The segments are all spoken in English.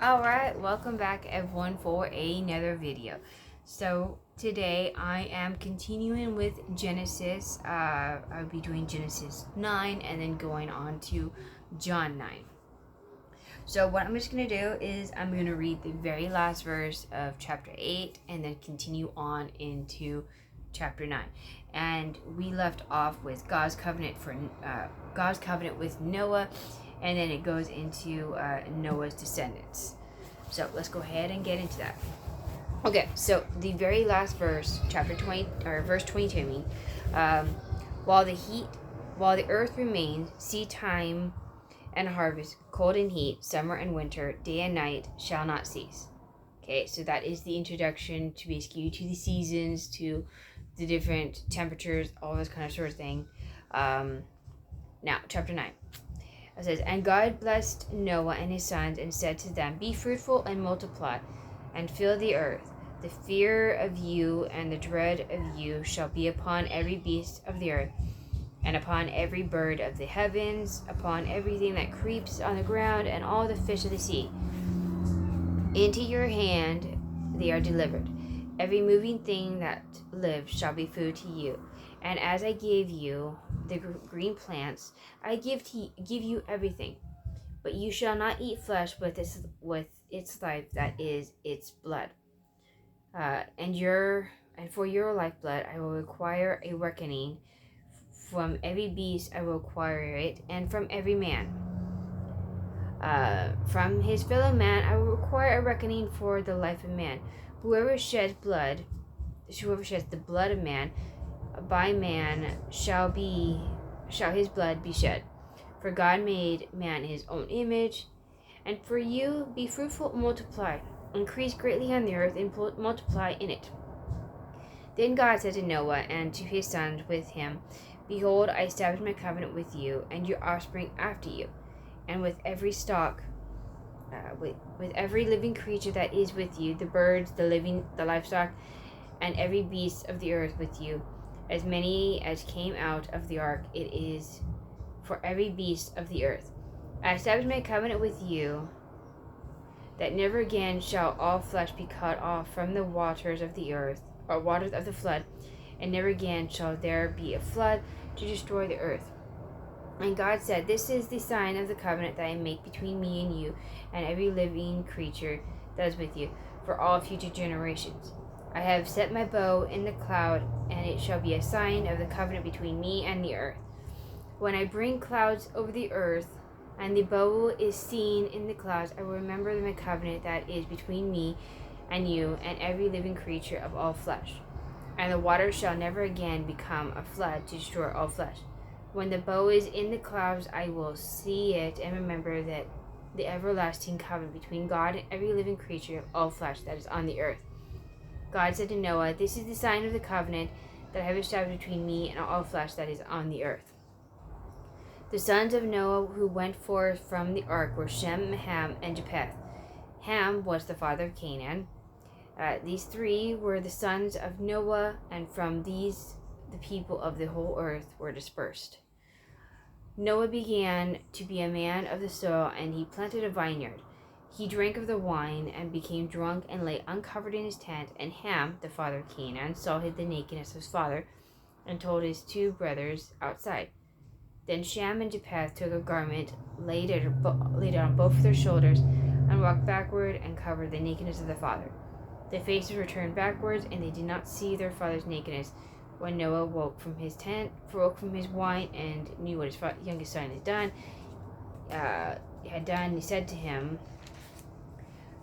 Alright, welcome back everyone for another video. So today I am continuing with Genesis. I'll be doing Genesis 9 and then going on to John 9. So what I'm just going to do is I'm going to read the very last verse of chapter 8 and then continue on into chapter 9. And we left off with God's covenant with Noah, and then it goes into Noah's descendants. So let's go ahead and get into that. Okay, so the very last verse, chapter 20, or verse 22, I mean, while the earth remains, seed time and harvest, cold and heat, summer and winter, day and night shall not cease. Okay, so that is the introduction to basically to the seasons, to the different temperatures, all this kind of sort of thing. Now, chapter 9. It says, "And God blessed Noah and his sons and said to them, Be fruitful and multiply, and fill the earth. The fear of you and the dread of you shall be upon every beast of the earth, and upon every bird of the heavens, upon everything that creeps on the ground, and all the fish of the sea. Into your hand they are delivered. Every moving thing that lives shall be food to you. And as I gave you the green plants, I give you everything. But you shall not eat flesh with its life, that is its blood. And for your lifeblood I will require a reckoning. From every beast I will require it, and from every man. From his fellow man I will require a reckoning for the life of man. Whoever sheds the blood of man, by man shall his blood be shed. For God made man in his own image. And for you, be fruitful and multiply, increase greatly on the earth and multiply in it." Then God said to Noah and to his sons with him, "Behold, I establish my covenant with you and your offspring after you, and with every stock, with every living creature that is with you, the birds, the livestock, and every beast of the earth with you, as many as came out of the ark. It is for every beast of the earth. I establish my covenant with you, that never again shall all flesh be cut off from the waters of the earth, or waters of the flood, and never again shall there be a flood to destroy the earth." And God said, "This is the sign of the covenant that I make between me and you and every living creature that is with you, for all future generations. I have set my bow in the cloud, and it shall be a sign of the covenant between me and the earth. When I bring clouds over the earth, and the bow is seen in the clouds, I will remember my covenant that is between me and you and every living creature of all flesh. And the waters shall never again become a flood to destroy all flesh. When the bow is in the clouds, I will see it and remember that the everlasting covenant between God and every living creature of all flesh that is on the earth." God said to Noah, "This is the sign of the covenant that I have established between me and all flesh that is on the earth." The sons of Noah who went forth from the ark were Shem, Ham, and Japheth. Ham was the father of Canaan. These three were the sons of Noah, and from these the people of the whole earth were dispersed. Noah began to be a man of the soil, and he planted a vineyard. He drank of the wine and became drunk and lay uncovered in his tent. And Ham, the father of Canaan, saw the nakedness of his father and told his two brothers outside. Then Shem and Japheth took a garment, laid it on both their shoulders, and walked backward and covered the nakedness of their father. Their faces were turned backwards, and they did not see their father's nakedness. When Noah woke from his wine, and knew what his youngest son had done, he said to him,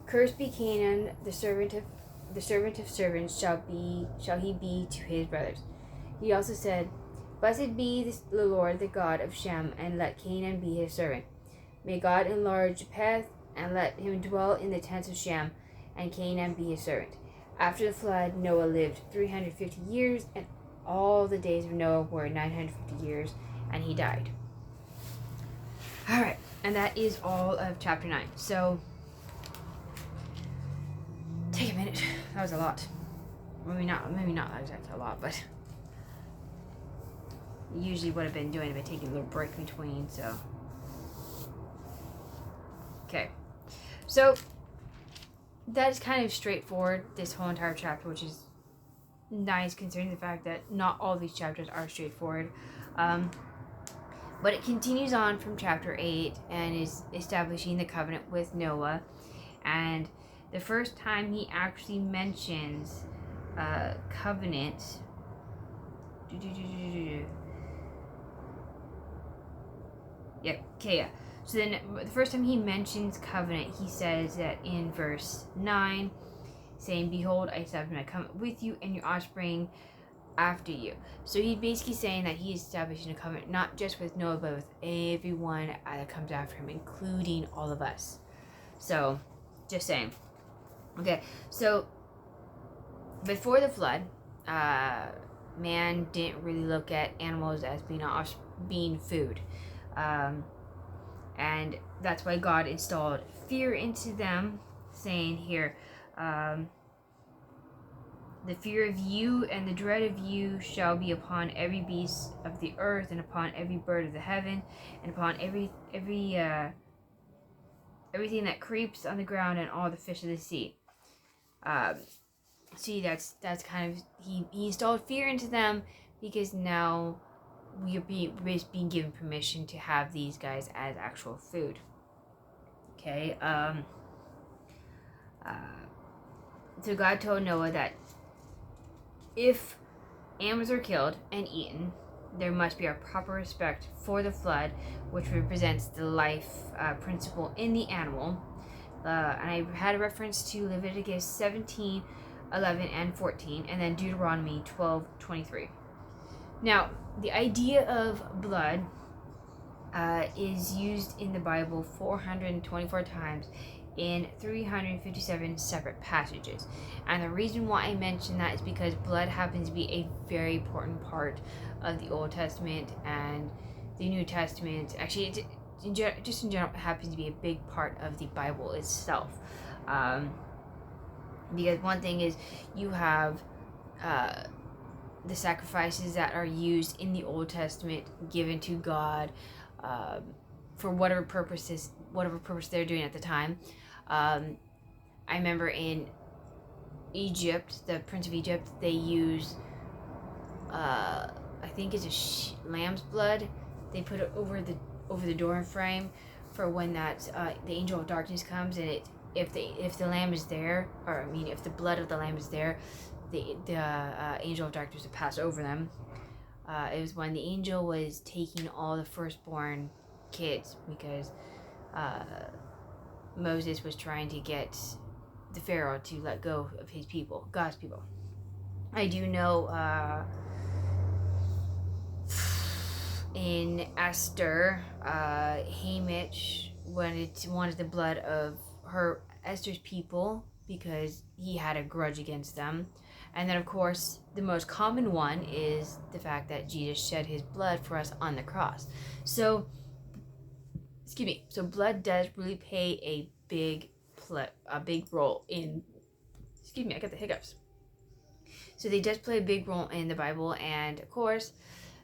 "Cursed be Canaan, the servant of servants shall he be to his brothers." He also said, "Blessed be the Lord, the God of Shem, and let Canaan be his servant. May God enlarge Japheth, and let him dwell in the tents of Shem, and Canaan be his servant." After the flood, Noah lived 350 years, and all the days of Noah were 950 years, and he died. All right, and that is all of chapter 9. So, take a minute. That was a lot. Maybe not exactly a lot, but usually what I've been doing, I've been taking a little break between, so. Okay. So, that's kind of straightforward, this whole entire chapter, which is nice considering the fact that not all these chapters are straightforward. But it continues on from chapter 8 and is establishing the covenant with Noah. And the first time he actually mentions covenant. Yep, okay, yeah. So then the first time he mentions covenant, he says that in verse 9, saying, "Behold, I establish my covenant with you and your offspring after you." So he's basically saying that he's establishing a covenant not just with Noah, but with everyone that comes after him, including all of us. So, just saying. Okay, so before the flood, man didn't really look at animals as being food. And that's why God installed fear into them, saying here, the fear of you and the dread of you shall be upon every beast of the earth, and upon every bird of the heaven, and upon everything that creeps on the ground, and all the fish of the sea. See, that's kind of he installed fear into them because now we're being given permission to have these guys as actual food. Okay. So God told Noah that if animals are killed and eaten, there must be a proper respect for the flood, which represents the life principle in the animal. And I had a reference to Leviticus 17, 11, and 14, and then Deuteronomy 12, 23. Now, the idea of blood is used in the Bible 424 times in 357 separate passages. And the reason why I mention that is because blood happens to be a very important part of the Old Testament and the New Testament. Actually, in general, it happens to be a big part of the Bible itself. Because one thing is, you have the sacrifices that are used in the Old Testament given to God for whatever purpose they're doing at the time. I remember in Egypt, the Prince of Egypt, they use I think it's lamb's blood. They put it over the door frame for when that the angel of darkness comes, and if the lamb is there, or I mean if the blood of the lamb is there, the angel of darkness would pass over them. It was when the angel was taking all the firstborn kids because Moses was trying to get the Pharaoh to let go of his people, God's people. I do know in Esther, Hamish wanted the blood of Esther's people because he had a grudge against them. And then, of course, the most common one is the fact that Jesus shed his blood for us on the cross. So blood does really play a big role in. I got the hiccups. So they does play a big role in the Bible, and of course,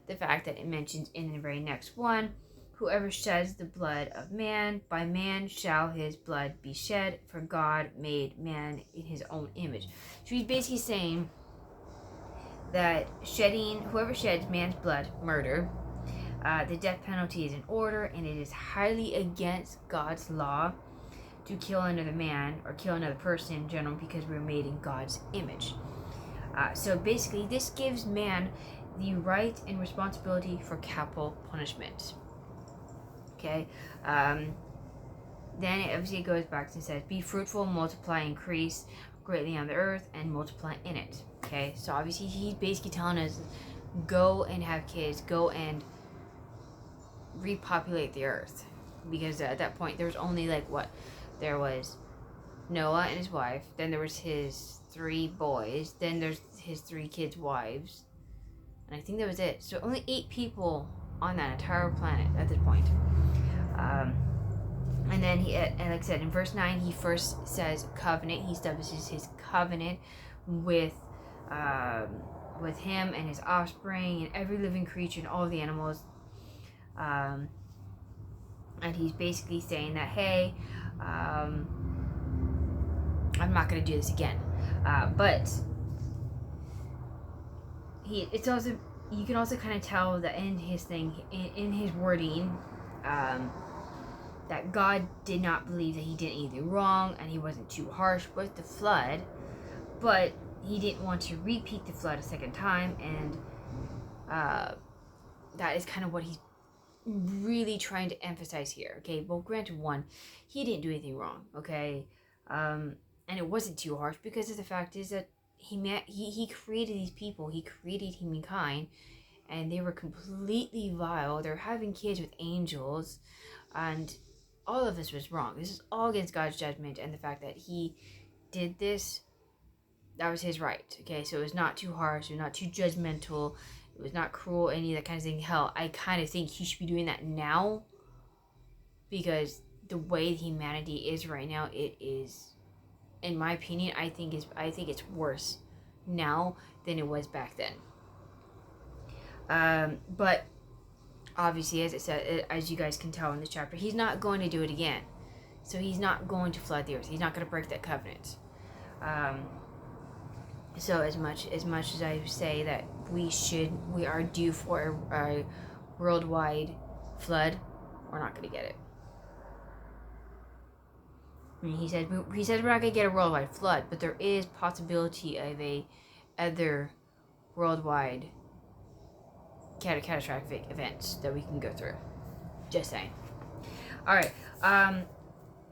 the fact that it mentions in the very next one, whoever sheds the blood of man, by man shall his blood be shed, for God made man in his own image. So he's basically saying that whoever sheds man's blood, murder, the death penalty is in order, and it is highly against God's law to kill another man or kill another person in general because we're made in God's image. So basically, this gives man the right and responsibility for capital punishment. Okay. Then it obviously goes back and says, "Be fruitful, multiply, increase greatly on the earth, and multiply in it." Okay. So obviously, he's basically telling us, go and have kids, go and repopulate the earth, because at that point there was only there was Noah and his wife, then there was his 3 boys, then there's his 3 kids' wives, and I think that was it. So only 8 people on that entire planet at this point. And then and like I said, in verse 9, he first says covenant. He establishes his covenant with him and his offspring and every living creature and all of the animals. And he's basically saying that, hey, I'm not going to do this again. But it's also, you can also kind of tell that in his thing, in his wording, that God did not believe that he did anything wrong, and he wasn't too harsh with the flood, but he didn't want to repeat the flood a second time, and that is kind of what he's really trying to emphasize here. Okay, well, granted, one, he didn't do anything wrong, okay, and it wasn't too harsh, because of the fact is that he created these people, he created humankind, and they were completely vile. They're having kids with angels, and all of this was wrong. This is all against God's judgment, and the fact that he did this, that was his right. Okay, so it was not too harsh, it was not too judgmental, it was not cruel, any of that kind of thing. Hell, I kind of think he should be doing that now, because the way humanity is right now, it is, in my opinion, I think it's worse now than it was back then. But obviously, as it said, as you guys can tell in this chapter, he's not going to do it again. So he's not going to flood the earth. He's not going to break that covenant. So as much as I say that we are due for a worldwide flood, we're not going to get it. I mean, he said we're not going to get a worldwide flood, but there is possibility of a other worldwide catastrophic events that we can go through. Just saying. All right.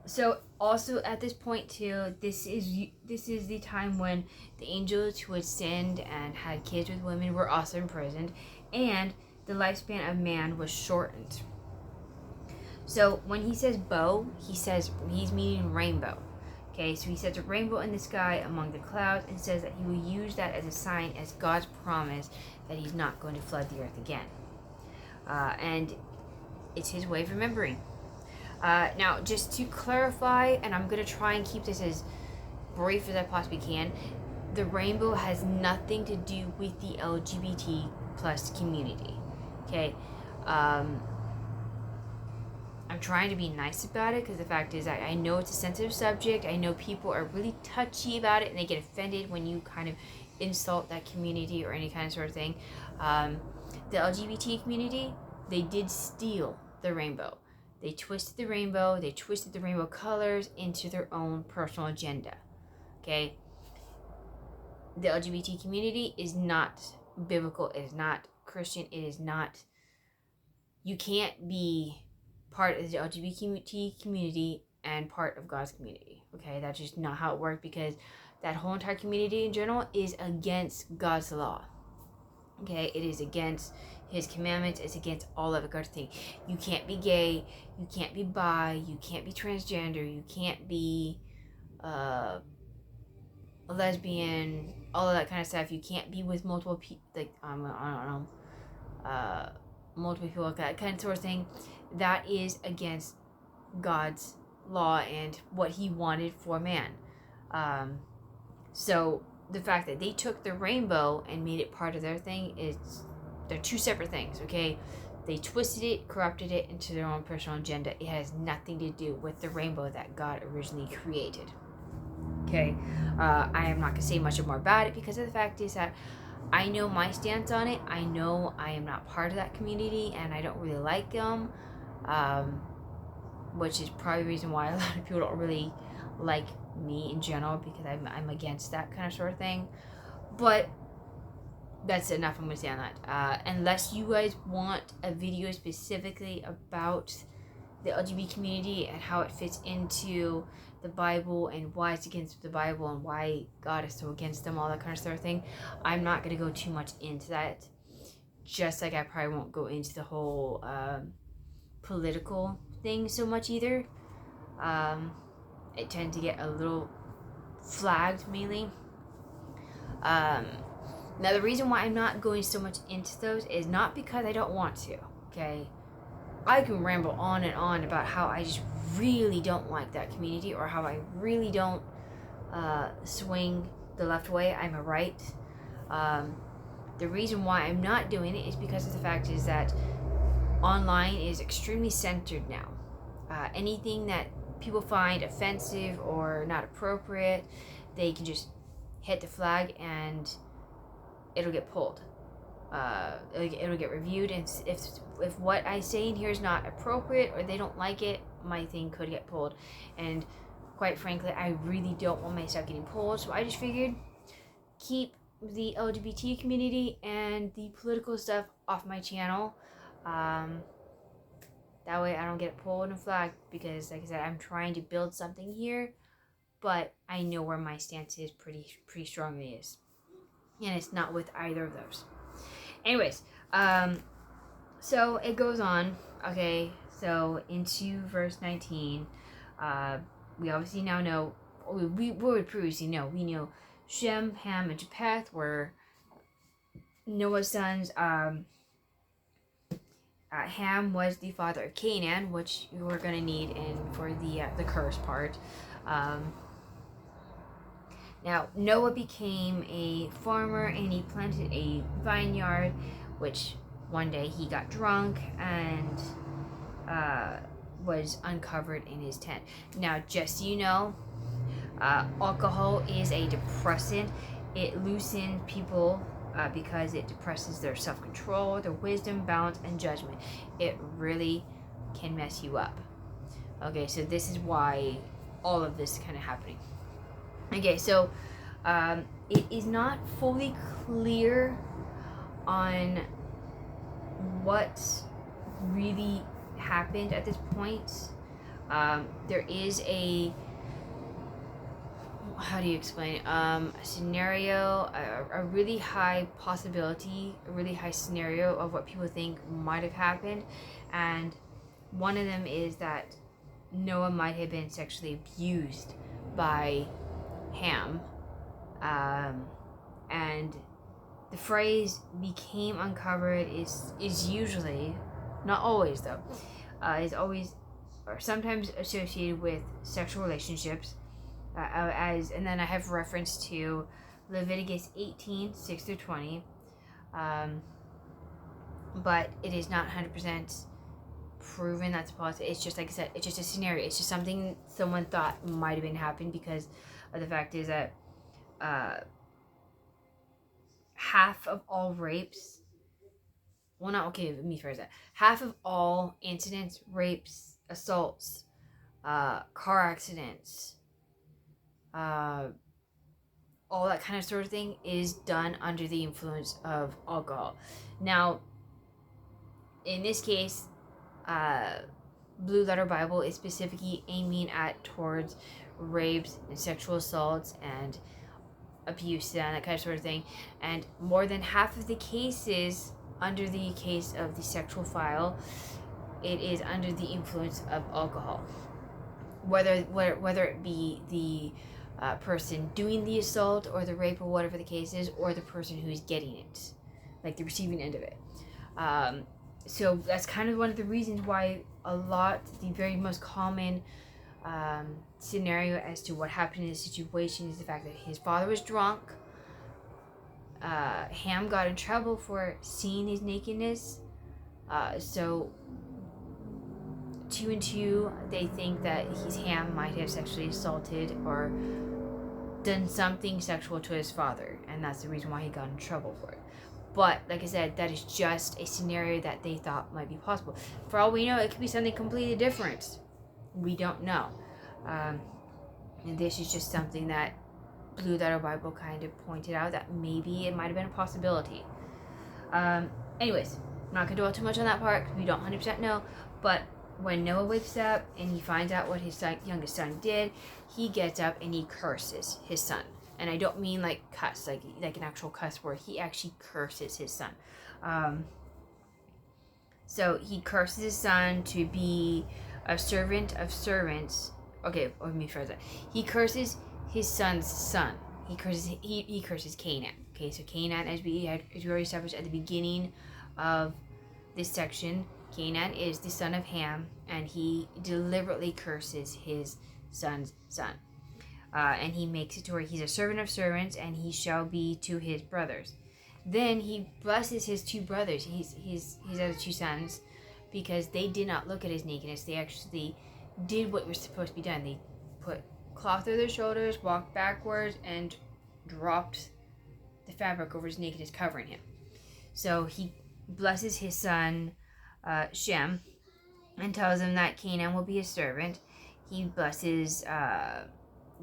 So also at this point too, this is the time when the angels who had sinned and had kids with women were also imprisoned, and the lifespan of man was shortened. So when he says bow, he's meaning rainbow. Okay, so he says a rainbow in the sky among the clouds, and says that he will use that as a sign, as God's promise that he's not going to flood the earth again. And it's his way of remembering. Now, just to clarify, and I'm going to try and keep this as brief as I possibly can, the rainbow has nothing to do with the LGBT plus community. Okay? I'm trying to be nice about it, because the fact is I know it's a sensitive subject. I know people are really touchy about it, and they get offended when you kind of insult that community or any kind of sort of thing. The LGBT community, they did steal the rainbow. They twisted the rainbow colors into their own personal agenda. Okay? The LGBT community is not biblical. It is not Christian. It is not... You can't be part of the LGBT community and part of God's community. Okay? That's just not how it works, because that whole entire community in general is against God's law. Okay? It is against his commandments. It's against all of it. God's thing. You can't be gay. You can't be bi. You can't be transgender. You can't be a lesbian. All of that kind of stuff. You can't be with multiple people. Like, I don't know. Multiple people, like that kind of sort of thing. That is against God's law and what he wanted for man. So the fact that they took the rainbow and made it part of their thing they're two separate things, okay? They twisted it, corrupted it into their own personal agenda. It has nothing to do with the rainbow that God originally created. Okay? I am not going to say much more about it, because of the fact is that I know my stance on it. I know I am not part of that community, and I don't really like them, which is probably the reason why a lot of people don't really like me in general, because I'm against that kind of sort of thing. But that's enough I'm going to say on that. Unless you guys want a video specifically about the LGBT community and how it fits into the Bible and why it's against the Bible and why God is so against them, all that kind of sort of thing, I'm not going to go too much into that. Just like I probably won't go into the whole political thing so much either. It tends to get a little flagged mainly. Now, the reason why I'm not going so much into those is not because I don't want to, okay? I can ramble on and on about how I just really don't like that community, or how I really don't swing the left way. I'm a right. The reason why I'm not doing it is because of the fact is that online is extremely centered now. Anything that people find offensive or not appropriate, they can just hit the flag and it'll get pulled. It'll get reviewed, and if what I say in here is not appropriate or they don't like it, my thing could get pulled. And quite frankly, I really don't want my stuff getting pulled, so I just figured keep the LGBT community and the political stuff off my channel. That way I don't get pulled and flagged, because like I said, I'm trying to build something here, but I know where my stance is pretty strongly is, and it's not with either of those. Anyways, so it goes on. Okay, so into verse 19, we obviously now know, we would previously know, we knew Shem, Ham, and Japheth were Noah's sons. Ham was the father of Canaan, which we're going to need in for the curse part. Now, Noah became a farmer, and he planted a vineyard, which one day he got drunk and was uncovered in his tent. Now, just so you know, alcohol is a depressant. It loosens people because it depresses their self-control, their wisdom, balance, and judgment. It really can mess you up. Okay, so this is why all of this is kind of happening. Okay, so it is not fully clear on what really happened at this point. There is a, how do you explain it? A scenario, a really high possibility, a really high scenario of what people think might have happened, and one of them is that Noah might have been sexually abused by Ham, and the phrase "became uncovered" is usually, not always though, is always or sometimes associated with sexual relationships. And then I have reference to Leviticus 18:6-20, but it is not 100% proven that's possible. It's just, like I said, it's just a scenario. It's just something someone thought might have been happening, because of the fact is that half of all rapes, well, not okay, let me phrase that. Half of all incidents, rapes, assaults, car accidents, all that kind of sort of thing is done under the influence of alcohol. Now, in this case, Blue Letter Bible is specifically aiming towards rapes and sexual assaults and abuse and that kind of sort of thing. And more than half of the cases under the case of the sexual file, it is under the influence of alcohol. Whether it be the person doing the assault or the rape or whatever the case is, or the person who's getting it, like the receiving end of it. So that's kind of one of the reasons why the very most common scenario as to what happened in this situation is the fact that his father was drunk. Ham got in trouble for seeing his nakedness. So 2 and 2, they think that Ham might have sexually assaulted or done something sexual to his father, and that's the reason why he got in trouble for it. But like I said, that is just a scenario that they thought might be possible. For all we know, it could be something completely different. We don't know. And this is just something that Blue Letter Bible kind of pointed out, that maybe it might have been a possibility. Anyways, I'm not going to dwell too much on that part because we don't 100% know. But when Noah wakes up and he finds out what his youngest son did, he gets up and he curses his son. And I don't mean like cuss, like an actual cuss word. He actually curses his son. So he curses his son to be a servant of servants. Okay, let me phrase that. He curses his son's son. He curses Canaan. Okay, so Canaan, as we already established at the beginning of this section, Canaan is the son of Ham, and he deliberately curses his son's son. And he makes it to where he's a servant of servants, and he shall be to his brothers. Then he blesses his two brothers, his other two sons, because they did not look at his nakedness. They actually did what was supposed to be done. They put cloth over their shoulders, walked backwards, and dropped the fabric over his nakedness, covering him. So he blesses his son Shem and tells him that Canaan will be his servant. He blesses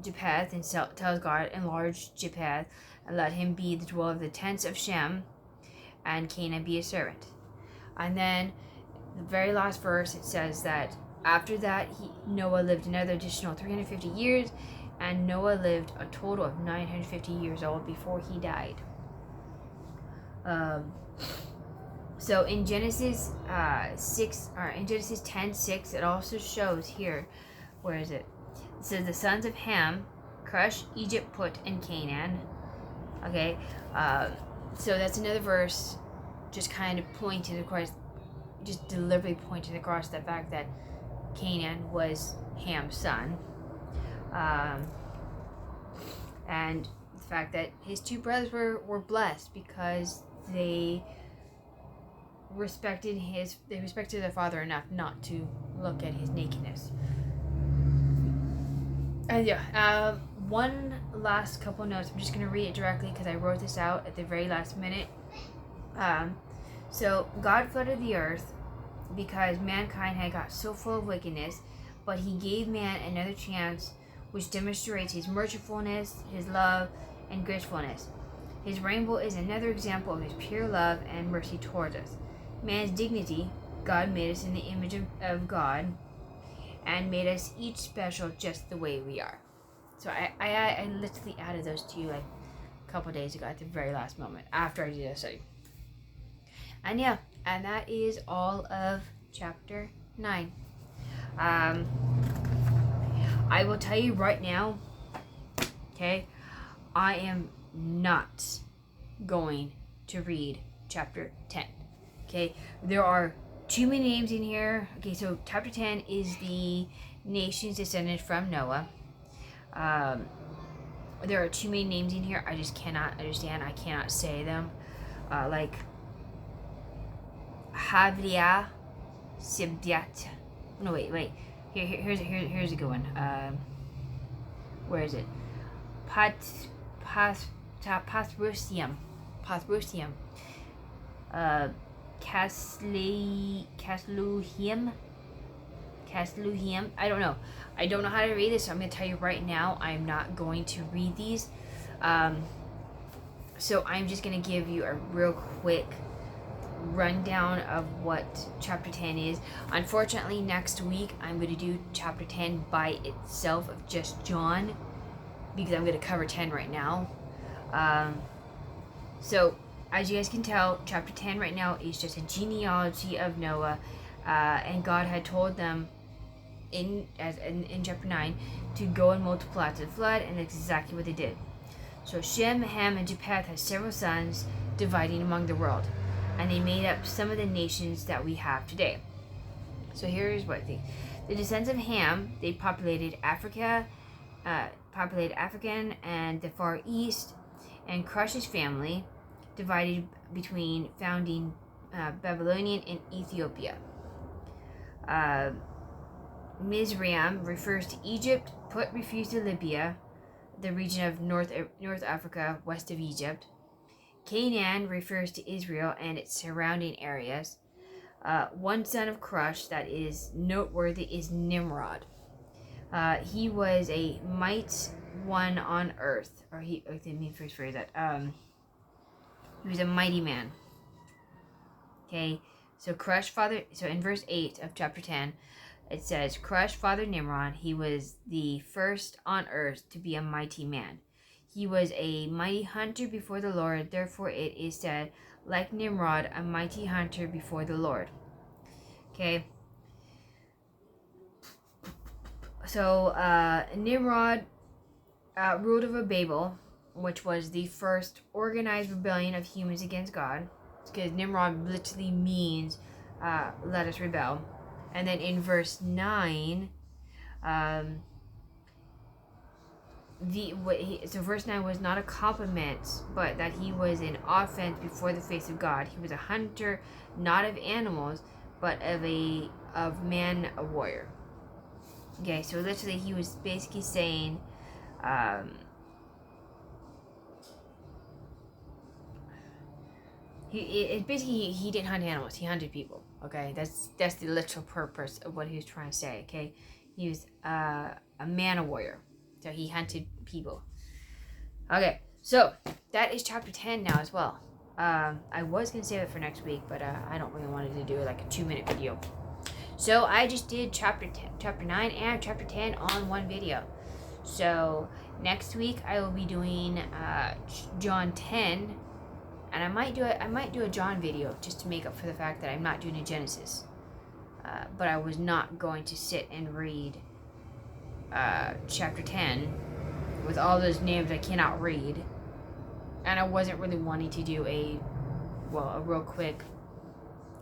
Japheth and tells God, enlarge Japheth and let him be the dweller of the tents of Shem, and Canaan be his servant. And then the very last verse, it says that after that Noah lived another additional 350 years, and Noah lived a total of 950 years old before he died. So in Genesis 10:6, it also shows here, where is it? It says the sons of Ham, Cush, Egypt, Put, and Canaan. Okay, so that's another verse, just kind of pointing across, just deliberately pointing across the fact that Canaan was Ham's son, and the fact that his two brothers were blessed because they respected their father enough not to look at his nakedness. And yeah, one last couple notes. I'm just going to read it directly because I wrote this out at the very last minute. So God flooded the earth because mankind had got so full of wickedness, but he gave man another chance, which demonstrates his mercifulness, his love, and gracefulness. His rainbow is another example of his pure love and mercy towards us. Man's dignity, God made us in the image of God, and made us each special just the way we are. So I literally added those to you like a couple days ago at the very last moment after I did a study. And yeah, and that is all of chapter 9. I will tell you right now, okay, I am not going to read chapter 10. Okay, there are too many names in here. Okay, so chapter 10 is the nations descended from Noah. There are too many names in here. I just cannot understand. I cannot say them. Like Havlia, Sibdiat. No, wait. Here's a good one. Where is it? Pathrusium. Casluhim. I don't know how to read this, so I'm going to tell you right now, I'm not going to read these. So I'm just going to give you a real quick rundown of what chapter 10 is. Unfortunately, next week I'm going to do chapter 10 by itself of just John, because I'm going to cover 10 right now. So as you guys can tell, chapter 10 right now is just a genealogy of Noah, and God had told them in chapter 9 to go and multiply to the flood, and that's exactly what they did. So Shem, Ham, and Japheth had several sons dividing among the world, and they made up some of the nations that we have today. So here's what the descendants of Ham, they populated African and the Far East, and Cush's family divided between founding Babylonian and Ethiopia. Mizraim refers to Egypt. Put refers to Libya, the region of North Africa west of Egypt. Canaan refers to Israel and its surrounding areas. One son of Cush that is noteworthy is Nimrod. He was a might one on earth, or let me first phrase that. He was a mighty man. Okay, so Cush father. So in verse 8 of chapter 10, it says, Cush fathered Nimrod. He was the first on earth to be a mighty man. He was a mighty hunter before the Lord. Therefore it is said, like Nimrod, a mighty hunter before the Lord. Okay. So Nimrod ruled over Babel, which was the first organized rebellion of humans against God. Because Nimrod literally means let us rebel. And then in verse 9, verse 9 was not a compliment, but that he was an offense before the face of God. He was a hunter, not of animals, but of man, a warrior. Okay, so literally he was basically saying, he didn't hunt animals, he hunted people. Okay, that's the literal purpose of what he was trying to say. Okay, he was a man warrior, so he hunted people. Okay, so that is chapter 10 now as well. I was gonna save it for next week, but I don't really wanted to do like a 2-minute video. So I just did chapter 9 and chapter 10 on one video. So next week I will be doing John 10, and I might do a John video just to make up for the fact that I'm not doing a Genesis. But I was not going to sit and read chapter 10 with all those names I cannot read, and I wasn't really wanting to do a real quick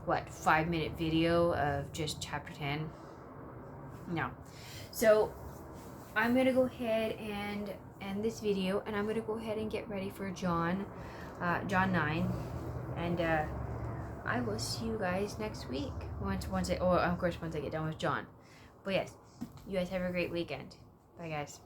5-minute video of just chapter 10. No. So I'm gonna go ahead and end this video, and I'm gonna go ahead and get ready for John 9, and I will see you guys next week once I get done with John. But yes, you guys have a great weekend. Bye guys.